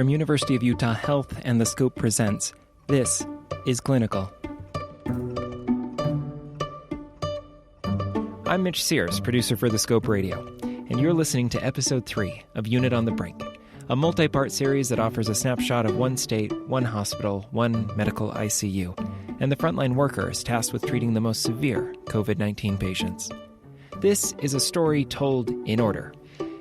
From University of Utah Health and The Scope presents, this is Clinical. I'm Mitch Sears, producer for The Scope Radio, and you're listening to Episode 3 of Unit on the Brink, a multi-part series that offers a snapshot of one state, one hospital, one medical ICU, and the frontline workers tasked with treating the most severe COVID-19 patients. This is a story told in order.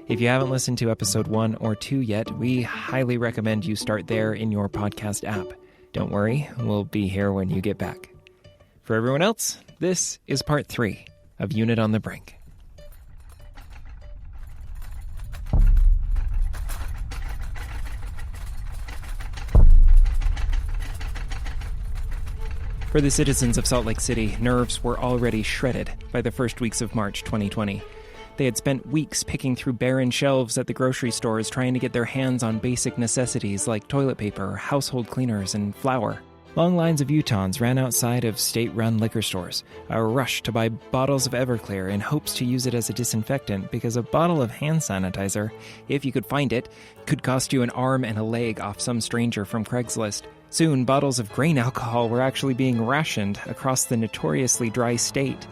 If you haven't listened to Episode 1 or 2 yet, we highly recommend you start there in your podcast app. Don't worry, we'll be here when you get back. For everyone else, this is Part 3 of Unit on the Brink. For the citizens of Salt Lake City, nerves were already shredded by the first weeks of March 2020. They had spent weeks picking through barren shelves at the grocery stores trying to get their hands on basic necessities like toilet paper, household cleaners, and flour. Long lines of Utahns ran outside of state-run liquor stores, a rush to buy bottles of Everclear in hopes to use it as a disinfectant because a bottle of hand sanitizer, if you could find it, could cost you an arm and a leg off some stranger from Craigslist. Soon, bottles of grain alcohol were actually being rationed across the notoriously dry state.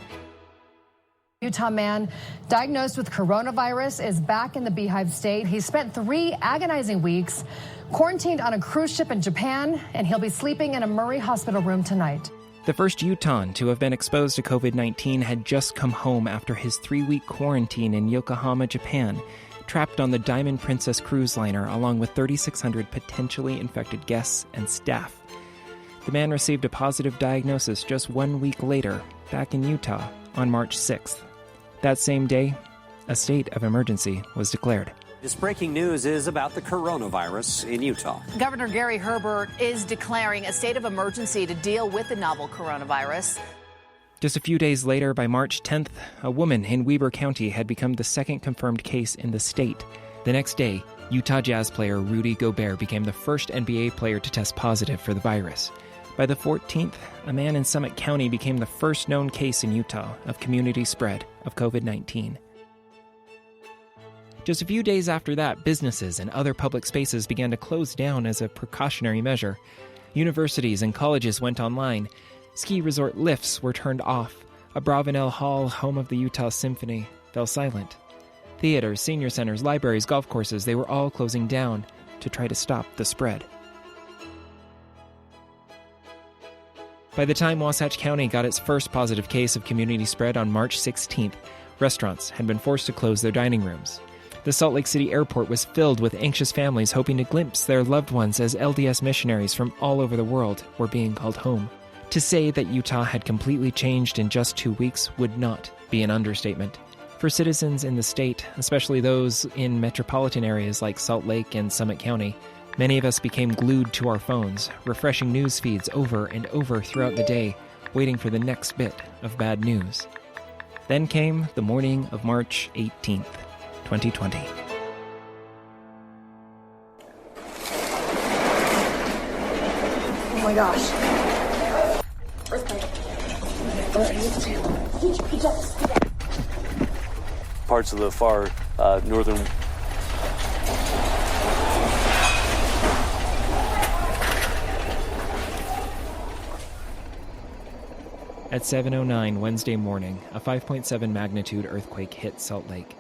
Utah man diagnosed with coronavirus is back in the Beehive State. He spent 3 agonizing weeks quarantined on a cruise ship in Japan, and he'll be sleeping in a Murray hospital room tonight. The first Utahn to have been exposed to COVID-19 had just come home after his 3-week quarantine in Yokohama, Japan, trapped on the Diamond Princess cruise liner along with 3,600 potentially infected guests and staff. The man received a positive diagnosis just 1 week later, back in Utah, on March 6th. That same day, a state of emergency was declared. This breaking news is about the coronavirus in Utah. Governor Gary Herbert is declaring a state of emergency to deal with the novel coronavirus. Just a few days later, by March 10th, a woman in Weber County had become the second confirmed case in the state. The next day, Utah Jazz player Rudy Gobert became the first NBA player to test positive for the virus. By the 14th, a man in Summit County became the first known case in Utah of community spread of COVID-19. Just a few days after that, businesses and other public spaces began to close down as a precautionary measure. Universities and colleges went online. Ski resort lifts were turned off. Abravanel Hall, home of the Utah Symphony, fell silent. Theaters, senior centers, libraries, golf courses, they were all closing down to try to stop the spread. By the time Wasatch County got its first positive case of community spread on March 16th, restaurants had been forced to close their dining rooms. The Salt Lake City airport was filled with anxious families hoping to glimpse their loved ones as LDS missionaries from all over the world were being called home. To say that Utah had completely changed in just 2 weeks would not be an understatement. For citizens in the state, especially those in metropolitan areas like Salt Lake and Summit County, many of us became glued to our phones, refreshing news feeds over and over throughout the day, waiting for the next bit of bad news. Then came the morning of March 18th, 2020. Oh my gosh. Earthquake. Parts of the far northern. At 7:09 Wednesday morning, a 5.7 magnitude earthquake hit Salt Lake.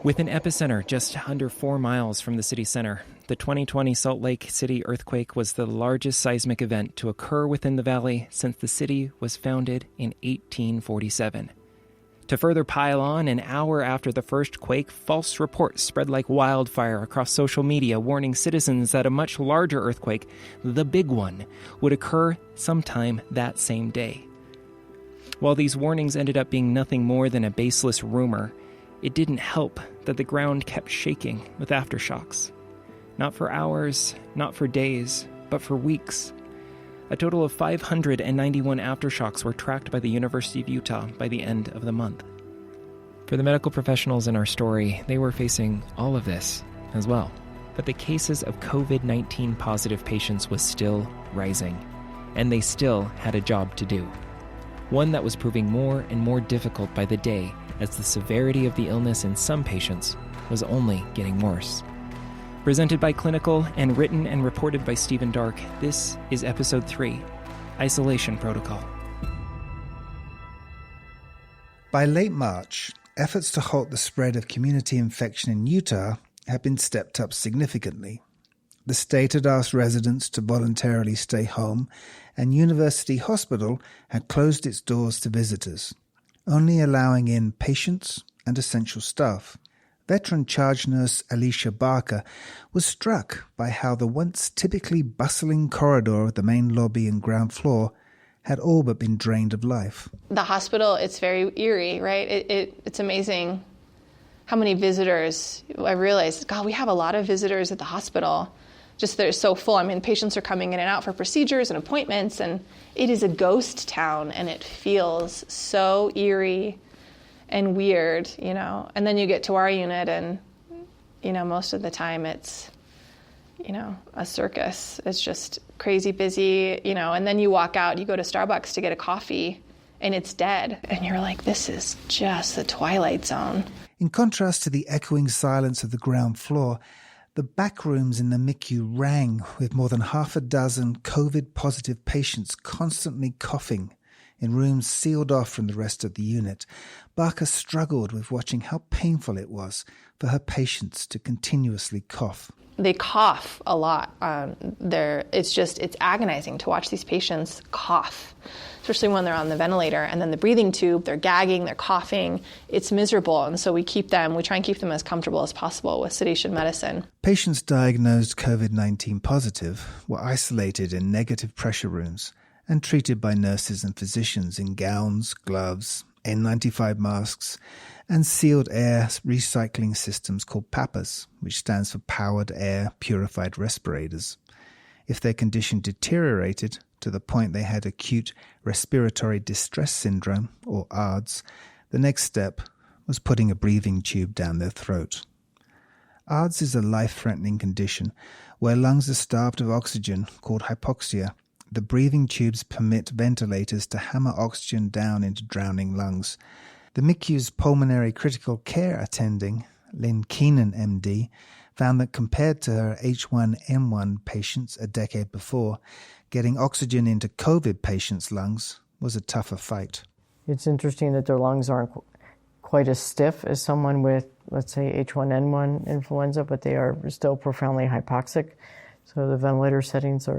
With an epicenter just under 4 miles from the city center, the 2020 Salt Lake City earthquake was the largest seismic event to occur within the valley since the city was founded in 1847. To further pile on, an hour after the first quake, false reports spread like wildfire across social media, warning citizens that a much larger earthquake, the big one, would occur sometime that same day. While these warnings ended up being nothing more than a baseless rumor, it didn't help that the ground kept shaking with aftershocks. Not for hours, not for days, but for weeks. A total of 591 aftershocks were tracked by the University of Utah by the end of the month. For the medical professionals in our story, they were facing all of this as well. But the cases of COVID-19 positive patients was still rising, and they still had a job to do. One that was proving more and more difficult by the day as the severity of the illness in some patients was only getting worse. Presented by Clinical and written and reported by Stephen Dark, this is Episode 3, Isolation Protocol. By late March, efforts to halt the spread of community infection in Utah had been stepped up significantly. The state had asked residents to voluntarily stay home, and University Hospital had closed its doors to visitors, only allowing in patients and essential staff. Veteran charge nurse Alicia Barker was struck by how the once typically bustling corridor of the main lobby and ground floor had all but been drained of life. The hospital, it's very eerie, right? It's amazing how many visitors. I realized, God, we have a lot of visitors at the hospital. Just they're so full. I mean, patients are coming in and out for procedures and appointments, and it is a ghost town, and it feels so eerie and weird, you know. And then you get to our unit, and, you know, most of the time it's, you know, a circus. It's just crazy busy, you know, and then you walk out, you go to Starbucks to get a coffee, and it's dead. And you're like, this is just the Twilight Zone. In contrast to the echoing silence of the ground floor, the back rooms in the MICU rang with more than half a dozen COVID-positive patients constantly coughing in rooms sealed off from the rest of the unit. Barker struggled with watching how painful it was for her patients to continuously cough. They cough a lot. It's agonizing to watch these patients cough, especially when they're on the ventilator. And then the breathing tube, they're gagging, they're coughing. It's miserable. And so we try and keep them as comfortable as possible with sedation medicine. Patients diagnosed COVID-19 positive were isolated in negative pressure rooms and treated by nurses and physicians in gowns, gloves, N95 masks, and sealed air recycling systems called PAPRs, which stands for Powered Air Purified Respirators. If their condition deteriorated to the point they had acute respiratory distress syndrome, or ARDS, the next step was putting a breathing tube down their throat. ARDS is a life-threatening condition where lungs are starved of oxygen, called hypoxia. The breathing tubes permit ventilators to hammer oxygen down into drowning lungs. The MICU's pulmonary critical care attending, Lynn Keenan, MD, found that compared to her H1N1 patients a decade before, getting oxygen into COVID patients' lungs was a tougher fight. It's interesting that their lungs aren't quite as stiff as someone with, let's say, H1N1 influenza, but they are still profoundly hypoxic. So the ventilator settings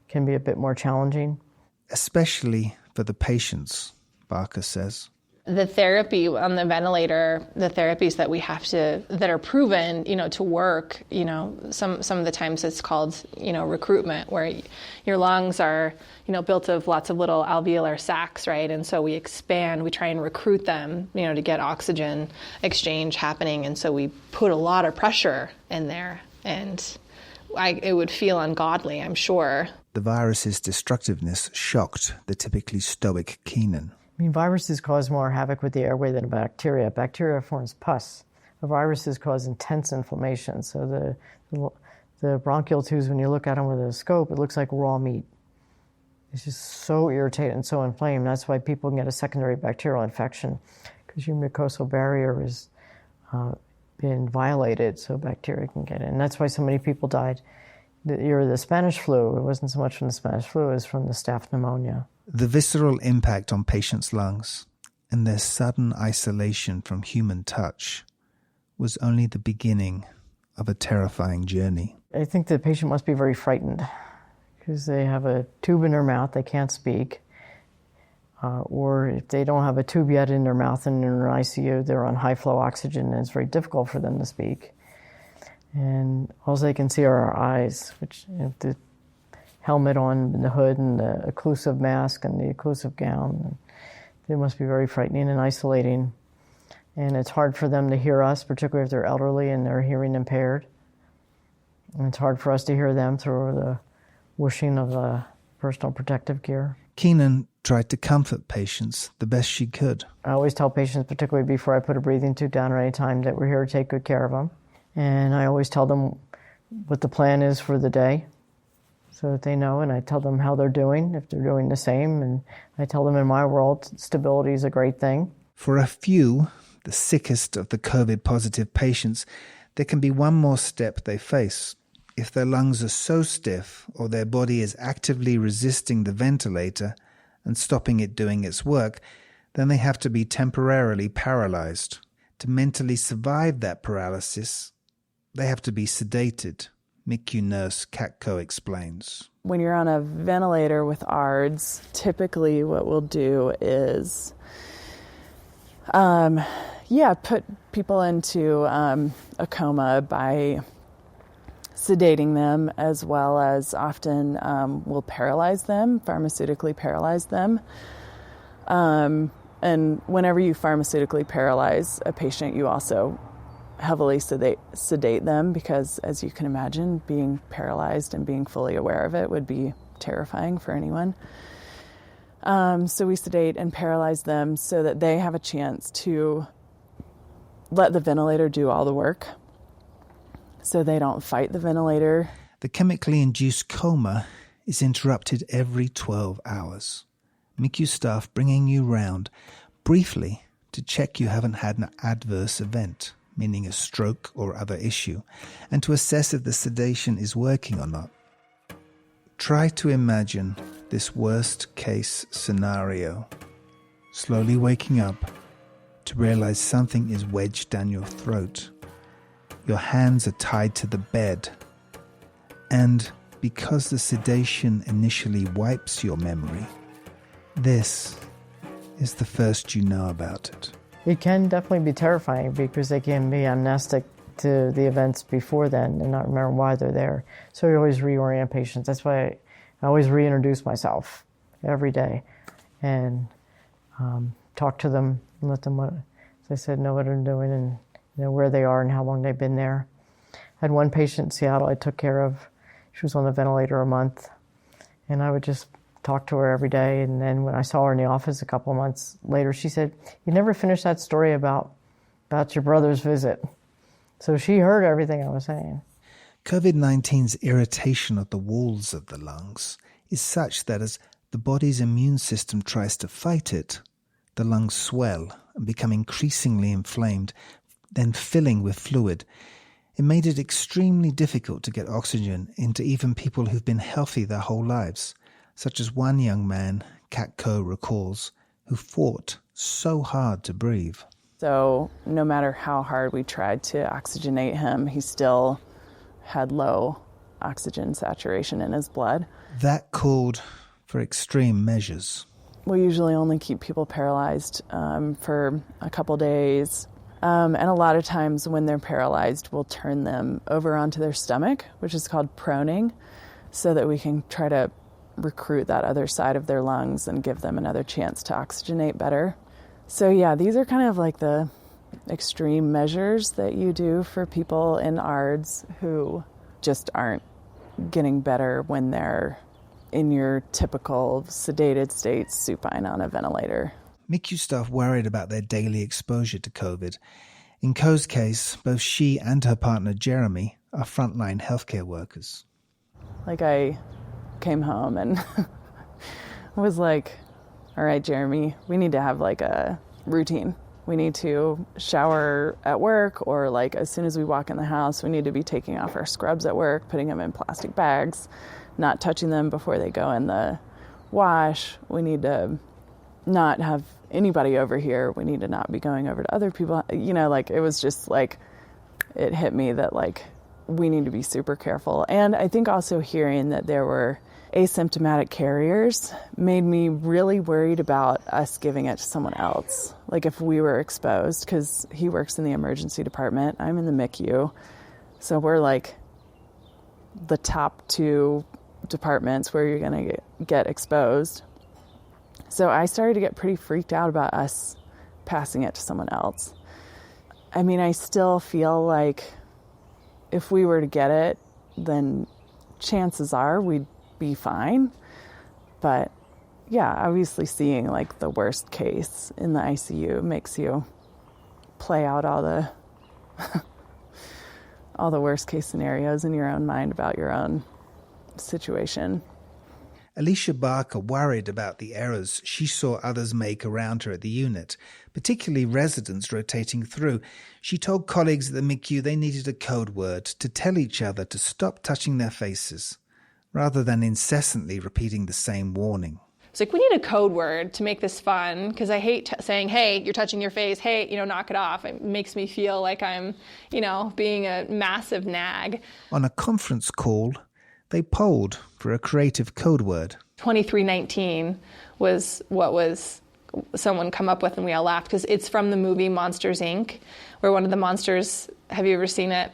can be a bit more challenging. Especially for the patients, Barker says. The therapy on the ventilator, the therapies that we have that are proven, you know, to work, you know, some of the times it's called, you know, recruitment, where your lungs are, you know, built of lots of little alveolar sacs, right? And so we try and recruit them, you know, to get oxygen exchange happening. And so we put a lot of pressure in there, and it would feel ungodly, I'm sure. The virus's destructiveness shocked the typically stoic Keenan. I mean, viruses cause more havoc with the airway than bacteria. Bacteria forms pus. The viruses cause intense inflammation. So the bronchial tubes, when you look at them with a scope, it looks like raw meat. It's just so irritated and so inflamed. That's why people can get a secondary bacterial infection, because your mucosal barrier is been violated, so bacteria can get in. And that's why so many people died the year of the Spanish flu. It wasn't so much from the Spanish flu, it was from the staph pneumonia. The visceral impact on patients' lungs and their sudden isolation from human touch was only the beginning of a terrifying journey. I think the patient must be very frightened because they have a tube in their mouth, they can't speak. Or if they don't have a tube yet in their mouth and in their ICU, they're on high-flow oxygen, and it's very difficult for them to speak. And all they can see are our eyes, which, you know, the helmet on, and the hood, and the occlusive mask, and the occlusive gown. They must be very frightening and isolating. And it's hard for them to hear us, particularly if they're elderly and they're hearing impaired. And it's hard for us to hear them through the whooshing of the personal protective gear. Keenan tried to comfort patients the best she could. I always tell patients, particularly before I put a breathing tube down or any time, that we're here to take good care of them. And I always tell them what the plan is for the day so that they know, and I tell them how they're doing, if they're doing the same. And I tell them in my world, stability is a great thing. For a few, the sickest of the COVID-positive patients, There can be one more step they face. If their lungs are so stiff or their body is actively resisting the ventilator and stopping it doing its work, then they have to be temporarily paralyzed. To mentally survive that paralysis, they have to be sedated, MICU nurse Katko explains. When you're on a ventilator with ARDS, typically what we'll do is, put people into a coma by sedating them, as well as often we'll paralyze them, pharmaceutically paralyze them. And whenever you pharmaceutically paralyze a patient, you also heavily sedate them because, as you can imagine, being paralyzed and being fully aware of it would be terrifying for anyone. So we sedate and paralyze them so that they have a chance to let the ventilator do all the work, so they don't fight the ventilator. The chemically induced coma is interrupted every 12 hours. MICU staff bringing you round briefly to check you haven't had an adverse event, meaning a stroke or other issue, and to assess if the sedation is working or not. Try to imagine this worst-case scenario. Slowly waking up to realize something is wedged down your throat. Your hands are tied to the bed. And because the sedation initially wipes your memory, this is the first you know about it. It can definitely be terrifying because they can be amnestic to the events before then and not remember why they're there. So you always reorient patients. That's why I always reintroduce myself every day and talk to them and let them, as I said, know what I'm doing and know where they are and how long they've been there. I had one patient in Seattle I took care of. She was on the ventilator a month, and I would just talk to her every day. And then when I saw her in the office a couple of months later, she said, "You never finished that story about your brother's visit." So she heard everything I was saying. COVID-19's irritation of the walls of the lungs is such that as the body's immune system tries to fight it, the lungs swell and become increasingly inflamed, then filling with fluid. It made it extremely difficult to get oxygen into even people who've been healthy their whole lives, such as one young man, Katko recalls, who fought so hard to breathe. So no matter how hard we tried to oxygenate him, he still had low oxygen saturation in his blood. That called for extreme measures. We usually only keep people paralyzed for a couple days. And a lot of times when they're paralyzed, we'll turn them over onto their stomach, which is called proning, so that we can try to recruit that other side of their lungs and give them another chance to oxygenate better. So yeah, these are kind of like the extreme measures that you do for people in ARDS who just aren't getting better when they're in your typical sedated state, supine on a ventilator. MICU staff worried about their daily exposure to COVID. In Ko's case, both she and her partner Jeremy are frontline healthcare workers. Like, I came home and was like, all right, Jeremy, we need to have like a routine. We need to shower at work, or like as soon as we walk in the house, we need to be taking off our scrubs at work, putting them in plastic bags, not touching them before they go in the wash. We need to not have anybody over here. We need to not be going over to other people. You know, like, it was just like, it hit me that like we need to be super careful. And I think also hearing that there were asymptomatic carriers made me really worried about us giving it to someone else. Like if we were exposed, because he works in the emergency department, I'm in the MICU. So we're like the top two departments where you're going to get exposed. So I started to get pretty freaked out about us passing it to someone else. I mean, I still feel like if we were to get it, then chances are we'd be fine. But yeah, obviously seeing like the worst case in the ICU makes you play out all the all the worst case scenarios in your own mind about your own situation. Alicia Barker worried about the errors she saw others make around her at the unit, particularly residents rotating through. She told colleagues at the MICU they needed a code word to tell each other to stop touching their faces, rather than incessantly repeating the same warning. It's like, we need a code word to make this fun, because I hate saying, hey, you're touching your face, hey, knock it off. It makes me feel like I'm, being a massive nag. On a conference call, they polled for a creative code word. 2319 was what was someone come up with, and we all laughed, because it's from the movie Monsters, Inc., where one of the monsters, have you ever seen it?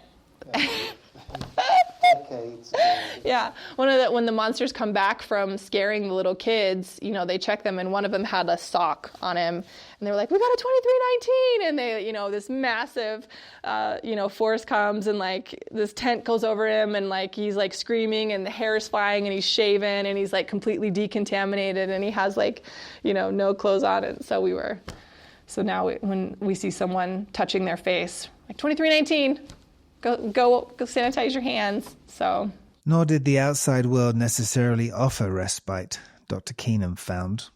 Yeah, when the monsters come back from scaring the little kids, they check them, and one of them had a sock on him, and they were like, we got a 2319, and they, this massive, force comes, and this tent goes over him, and he's screaming, and the hair is flying, and he's shaven, and he's completely decontaminated, and he has no clothes on, and so now when we see someone touching their face, 2319. Go sanitize your hands. So. Nor did the outside world necessarily offer respite, Dr. Keenan found.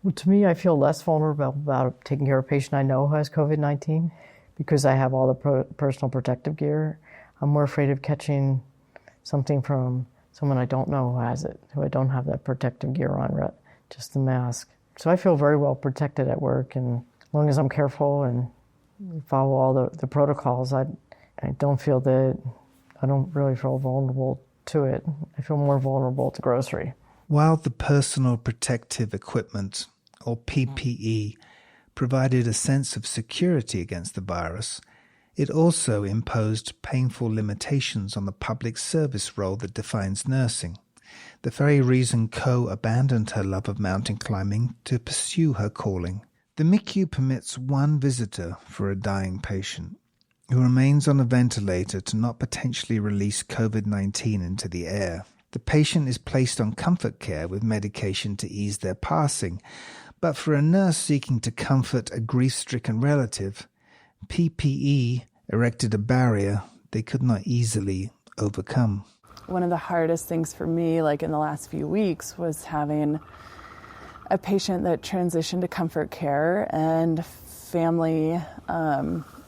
Well, to me, I feel less vulnerable about taking care of a patient I know who has COVID-19 because I have all the personal protective gear. I'm more afraid of catching something from someone I don't know who has it, who I don't have that protective gear on, just the mask. So I feel very well protected at work, and as long as I'm careful and follow all the protocols, I don't really feel vulnerable to it. I feel more vulnerable to grocery. While the personal protective equipment, or PPE, provided a sense of security against the virus, it also imposed painful limitations on the public service role that defines nursing, the very reason Ko abandoned her love of mountain climbing to pursue her calling. The MICU permits one visitor for a dying patient, who remains on a ventilator to not potentially release COVID-19 into the air. The patient is placed on comfort care with medication to ease their passing, but for a nurse seeking to comfort a grief-stricken relative, PPE erected a barrier they could not easily overcome. One of the hardest things for me, in the last few weeks, was having a patient that transitioned to comfort care, and family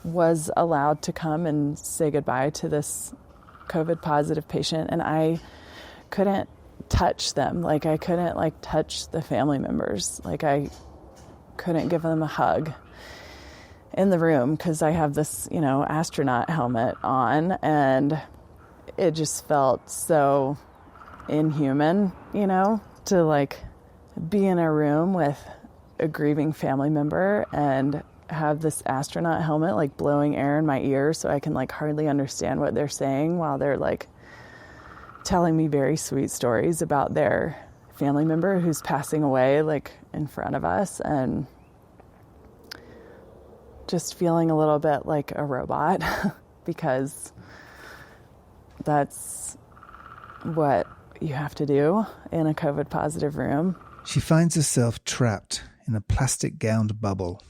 was allowed to come and say goodbye to this COVID positive patient, and I couldn't touch them. I couldn't touch the family members. I couldn't give them a hug in the room because I have this, astronaut helmet on, and it just felt so inhuman, to be in a room with a grieving family member and have this astronaut helmet blowing air in my ear so I can hardly understand what they're saying while they're telling me very sweet stories about their family member who's passing away in front of us, and just feeling a little bit like a robot because that's what you have to do in a COVID positive room. She finds herself trapped in a plastic gowned bubble,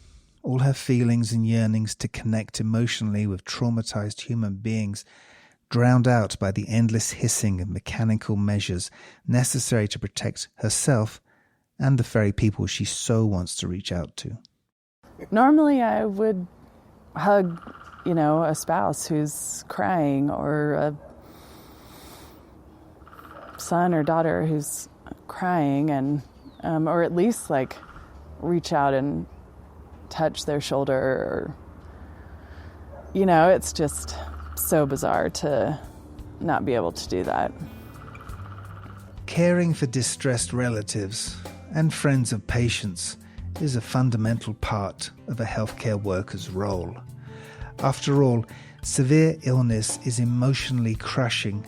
all her feelings and yearnings to connect emotionally with traumatized human beings drowned out by the endless hissing of mechanical measures necessary to protect herself and the very people she so wants to reach out to. Normally I would hug, a spouse who's crying, or a son or daughter who's crying, and or at least reach out and touch their shoulder, or it's just so bizarre to not be able to do that. Caring for distressed relatives and friends of patients is a fundamental part of a healthcare worker's role. After all, severe illness is emotionally crushing,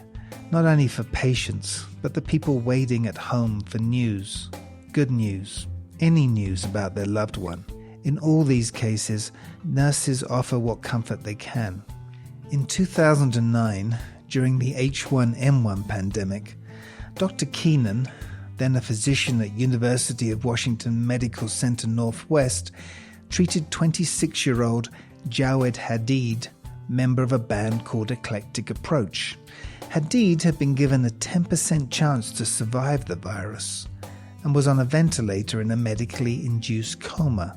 not only for patients, but the people waiting at home for news, good news, any news about their loved one. In all these cases, nurses offer what comfort they can. In 2009, during the H1N1 pandemic, Dr. Keenan, then a physician at University of Washington Medical Center Northwest, treated 26-year-old Jawed Hadid, member of a band called Eclectic Approach. Hadid had been given a 10% chance to survive the virus and was on a ventilator in a medically induced coma,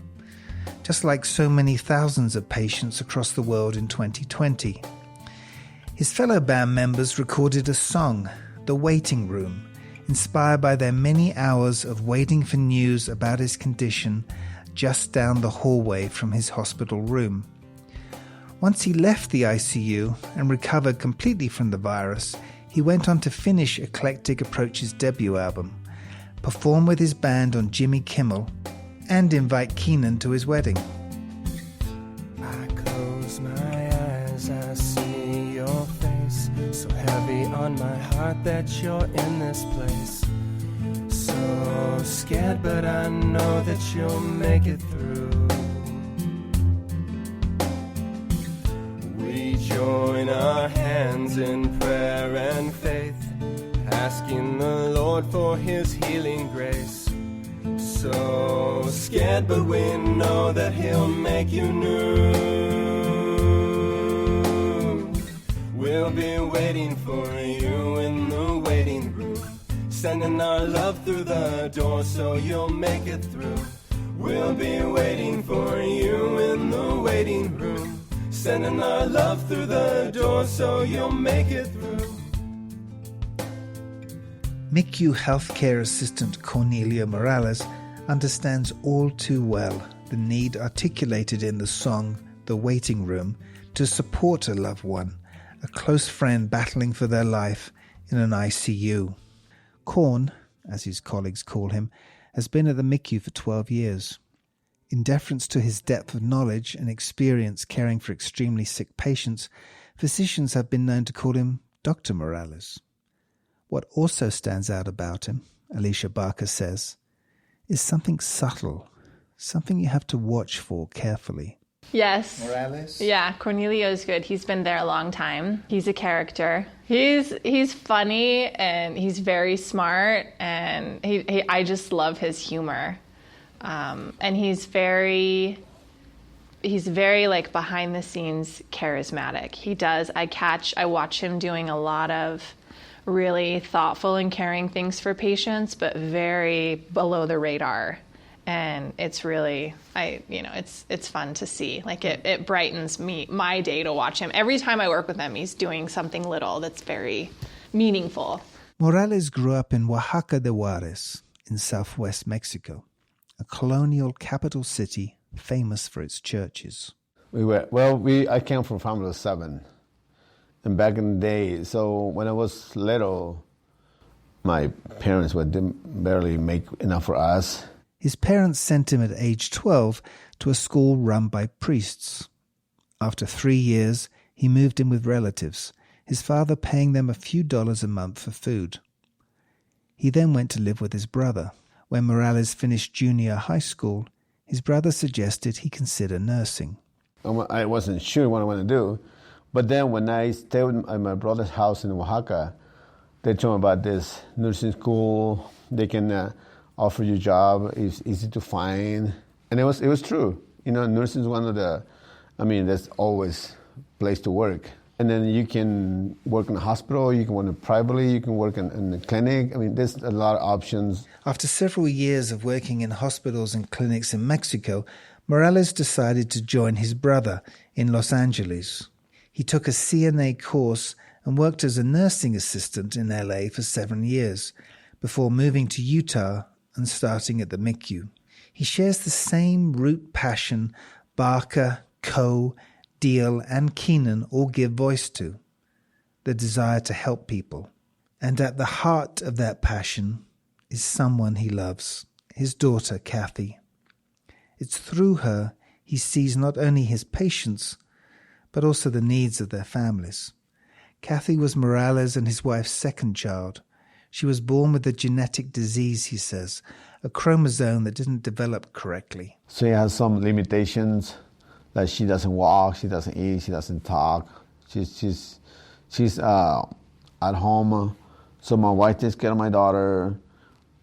just like so many thousands of patients across the world in 2020. His fellow band members recorded a song, The Waiting Room, inspired by their many hours of waiting for news about his condition just down the hallway from his hospital room. Once he left the ICU and recovered completely from the virus, he went on to finish Eclectic Approach's debut album, perform with his band on Jimmy Kimmel, and invite Keenan to his wedding. I close my eyes, I see your face, so heavy on my heart that you're in this place. So scared, but I know that you'll make it through. We join our hands in prayer and faith, asking the Lord for his healing grace. So scared, but we know that he'll make you new. We'll be waiting for you in the waiting room, sending our love through the door so you'll make it through. We'll be waiting for you in the waiting room, sending our love through the door so you'll make it through. MICU healthcare assistant Cornelia Morales understands all too well the need articulated in the song The Waiting Room to support a loved one, a close friend battling for their life in an ICU. Corn, as his colleagues call him, has been at the MICU for 12 years. In deference to his depth of knowledge and experience caring for extremely sick patients, physicians have been known to call him Dr. Morales. What also stands out about him, Alicia Barker says, is something subtle, something you have to watch for carefully. Yes. Morales? Yeah, Cornelio is good. He's been there a long time. He's a character. He's funny and he's very smart, and I just love his humor. And he's very like behind the scenes charismatic. I watch him doing a lot of really thoughtful and caring things for patients, but very below the radar. And it's really, it's fun to see. Like it brightens my day to watch him. Every time I work with him, he's doing something little that's very meaningful. Morales grew up in Oaxaca de Juarez in southwest Mexico, a colonial capital city famous for its churches. I came from a family of 7. And back in the day, so when I was little, my parents didn't barely make enough for us. His parents sent him at age 12 to a school run by priests. After 3 years, he moved in with relatives, his father paying them a few dollars a month for food. He then went to live with his brother. When Morales finished junior high school, his brother suggested he consider nursing. I wasn't sure what I wanted to do. But then when I stayed at my brother's house in Oaxaca, they told me about this nursing school. They can offer you a job. It's easy to find. And it was true. Nursing is one of there's always a place to work. And then you can work in a hospital, you can work privately, you can work in a clinic. There's a lot of options. After several years of working in hospitals and clinics in Mexico, Morales decided to join his brother in Los Angeles. He took a CNA course and worked as a nursing assistant in LA for 7 years before moving to Utah and starting at the MICU. He shares the same root passion Barker, Coe, Deal, and Keenan all give voice to, the desire to help people. And at the heart of that passion is someone he loves, his daughter, Kathy. It's through her he sees not only his patients, but also the needs of their families. Kathy was Morales and his wife's second child. She was born with a genetic disease, he says, a chromosome that didn't develop correctly. So she has some limitations, like she doesn't walk, she doesn't eat, she doesn't talk. She's at home, so my wife takes care of my daughter.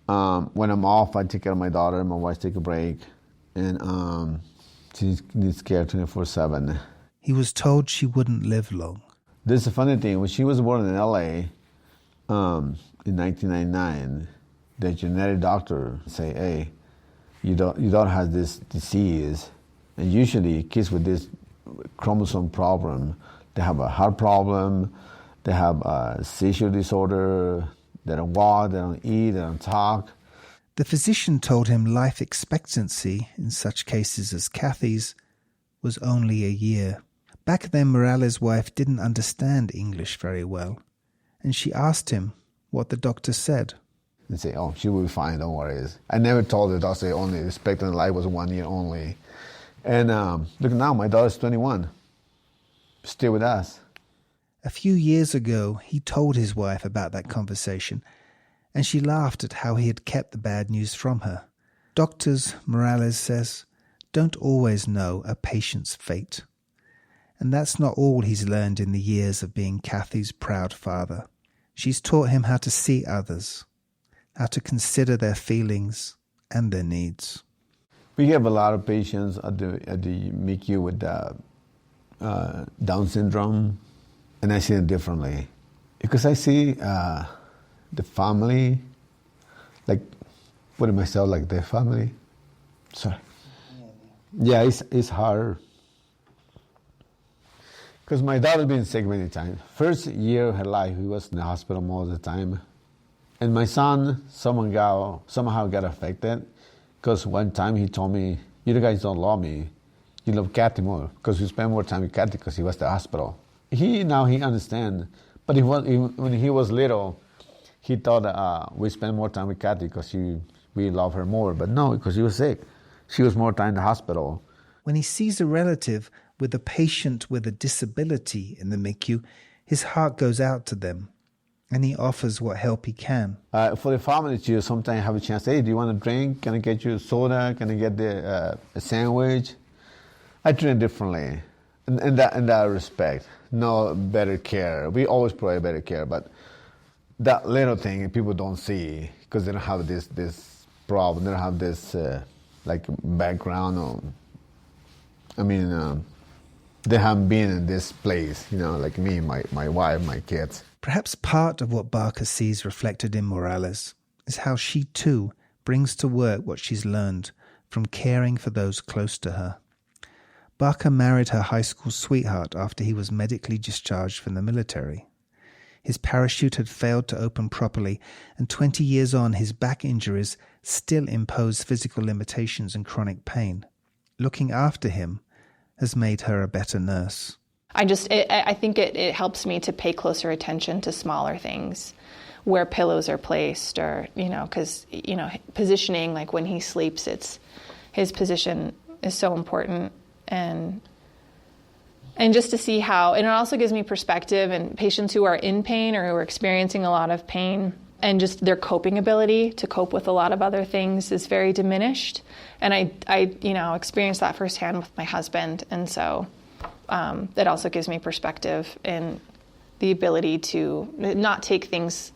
When I'm off, I take care of my daughter, my wife takes a break, and she needs care 24/7. He was told she wouldn't live long. This is a funny thing. When she was born in LA in 1999, the genetic doctor say, hey, you don't have this disease. And usually kids with this chromosome problem, they have a heart problem, they have a seizure disorder, they don't walk, they don't eat, they don't talk. The physician told him life expectancy, in such cases as Kathy's, was only a year. Back then, Morales' wife didn't understand English very well, and she asked him what the doctor said. They say, oh, she will be fine, don't worry. I never told the doctor only expectant life was 1 year only. And look now, my daughter's 21, still with us. A few years ago, he told his wife about that conversation, and she laughed at how he had kept the bad news from her. Doctors, Morales says, don't always know a patient's fate. And that's not all he's learned in the years of being Kathy's proud father. She's taught him how to see others, how to consider their feelings and their needs. We have a lot of patients at the MICU with Down syndrome, and I see it differently. Because I see the family, like putting myself like their family. Sorry. Yeah, it's hard. Because my daughter's been sick many times. First year of her life, he was in the hospital most of the time. And my son somehow got affected. Because one time he told me, you guys don't love me. You love Kathy more. Because we spend more time with Kathy because he was at the hospital. Now he understands. But when he was little, he thought we spend more time with Kathy because we love her more. But no, because she was sick. She was more time in the hospital. When he sees a relative with a patient with a disability in the MICU, his heart goes out to them, and he offers what help he can. For the family, you sometimes have a chance, hey, do you want a drink? Can I get you a soda? Can I get a sandwich? I treat it differently, in that respect. No better care. We always provide better care, but that little thing people don't see because they don't have this problem. They don't have this background. They haven't been in this place, like me, my wife, my kids. Perhaps part of what Barker sees reflected in Morales is how she too brings to work what she's learned from caring for those close to her. Barker married her high school sweetheart after he was medically discharged from the military. His parachute had failed to open properly, and 20 years on, his back injuries still impose physical limitations and chronic pain. Looking after him has made her a better nurse. I think it helps me to pay closer attention to smaller things, where pillows are placed, or because positioning, like when he sleeps, his position is so important, and just to see how, and it also gives me perspective, and patients who are in pain or who are experiencing a lot of pain, and just their coping ability to cope with a lot of other things is very diminished. And I experienced that firsthand with my husband, and so that also gives me perspective and the ability to not take things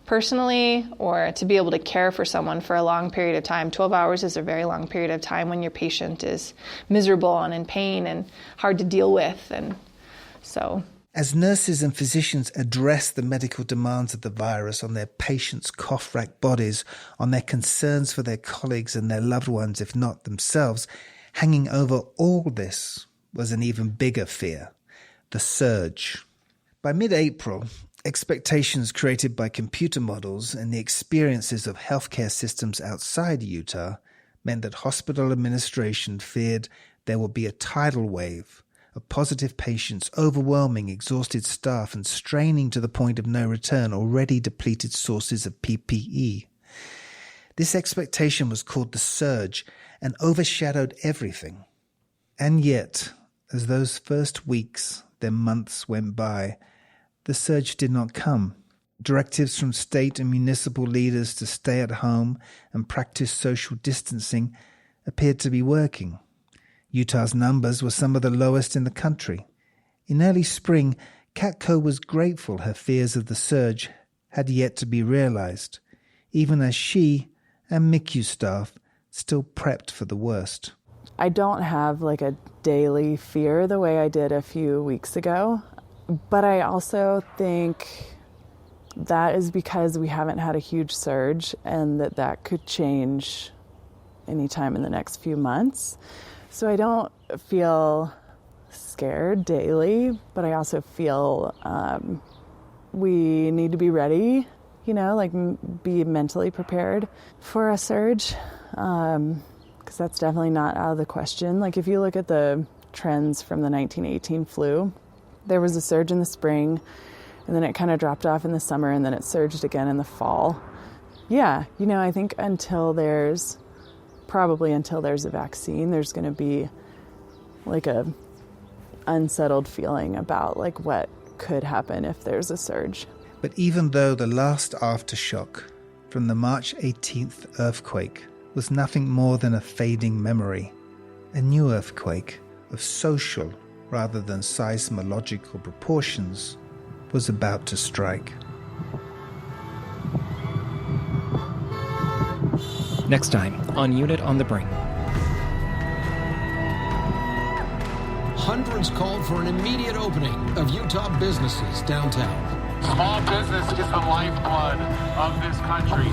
personally, or to be able to care for someone for a long period of time. 12 hours is a very long period of time when your patient is miserable and in pain and hard to deal with, and so. As nurses and physicians address the medical demands of the virus on their patients' cough-racked bodies, on their concerns for their colleagues and their loved ones, if not themselves, hanging over all this was an even bigger fear, the surge. By mid-April, expectations created by computer models and the experiences of healthcare systems outside Utah meant that hospital administration feared there would be a tidal wave of positive patients, overwhelming exhausted staff, and straining to the point of no return already depleted sources of PPE. This expectation was called the surge and overshadowed everything. And yet, as those first weeks, then months went by, the surge did not come. Directives from state and municipal leaders to stay at home and practice social distancing appeared to be working. Utah's numbers were some of the lowest in the country. In early spring, Catco was grateful her fears of the surge had yet to be realized, even as she and MICU staff still prepped for the worst. I don't have like a daily fear the way I did a few weeks ago. But I also think that is because we haven't had a huge surge, and that could change anytime in the next few months. So I don't feel scared daily, but I also feel we need to be ready, be mentally prepared for a surge, because that's definitely not out of the question. Like, if you look at the trends from the 1918 flu, there was a surge in the spring, and then it kind of dropped off in the summer, and then it surged again in the fall. Yeah, I think until there's a vaccine, there's going to be like a unsettled feeling about like what could happen if there's a surge. But even though the last aftershock from the March 18th earthquake was nothing more than a fading memory, a new earthquake of social rather than seismological proportions was about to strike. Next time on Unit on the Brink. Hundreds called for an immediate opening of Utah businesses downtown. Small business is the lifeblood of this country.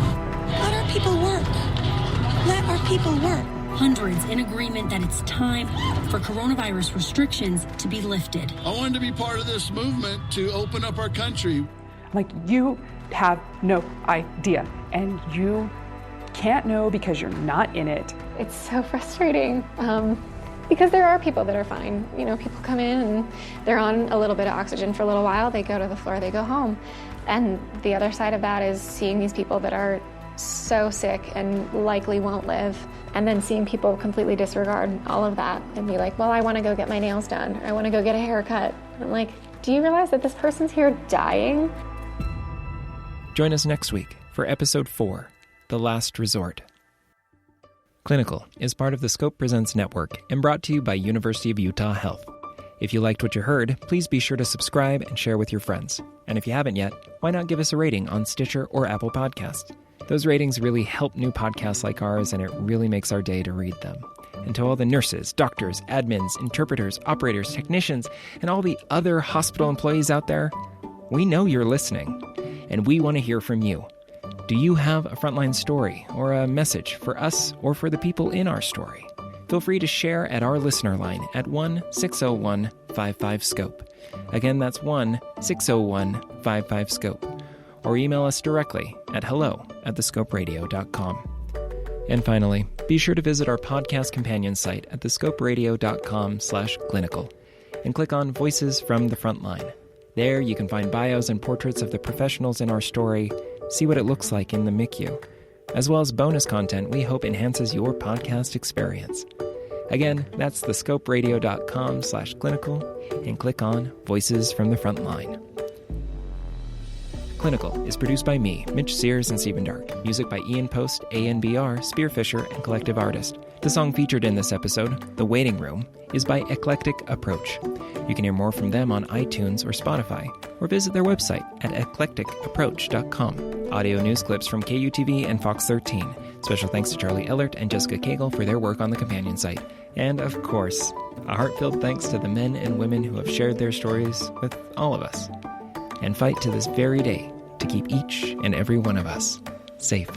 Let our people work. Let our people work. Hundreds in agreement that it's time for coronavirus restrictions to be lifted. I wanted to be part of this movement to open up our country. Like, you have no idea, and you can't know because you're not in it. It's so frustrating because there are people that are fine. People come in and they're on a little bit of oxygen for a little while, they go to the floor, they go home. And the other side of that is seeing these people that are so sick and likely won't live, and then seeing people completely disregard all of that and be like, well, I want to go get my nails done, or I want to go get a haircut. I'm like, do you realize that this person's here dying? Join us next week for episode 4, The Last Resort. Clinical is part of the Scope Presents Network and brought to you by University of Utah Health. If you liked what you heard, please be sure to subscribe and share with your friends. And if you haven't yet, why not give us a rating on Stitcher or Apple Podcasts? Those ratings really help new podcasts like ours, and it really makes our day to read them. And to all the nurses, doctors, admins, interpreters, operators, technicians, and all the other hospital employees out there, we know you're listening, and we want to hear from you. Do you have a frontline story or a message for us or for the people in our story? Feel free to share at our listener line at 1-601-55-SCOPE. Again, that's 1-601-55-SCOPE. Or email us directly at hello@thescoperadio.com. And finally, be sure to visit our podcast companion site at thescoperadio.com/clinical and click on Voices from the Frontline. There you can find bios and portraits of the professionals in our story, see what it looks like in the MICU, as well as bonus content we hope enhances your podcast experience. Again, that's thescoperadio.com/clinical and click on Voices from the Frontline. Clinical is produced by me, Mitch Sears, and Stephen Dark. Music by Ian Post, ANBR, Spearfisher, and Collective Artist. The song featured in this episode, The Waiting Room, is by Eclectic Approach. You can hear more from them on iTunes or Spotify, or visit their website at eclecticapproach.com. Audio news clips from KUTV and Fox 13. Special thanks to Charlie Ellert and Jessica Cagle for their work on the companion site. And, of course, a heartfelt thanks to the men and women who have shared their stories with all of us and fight to this very day to keep each and every one of us safe.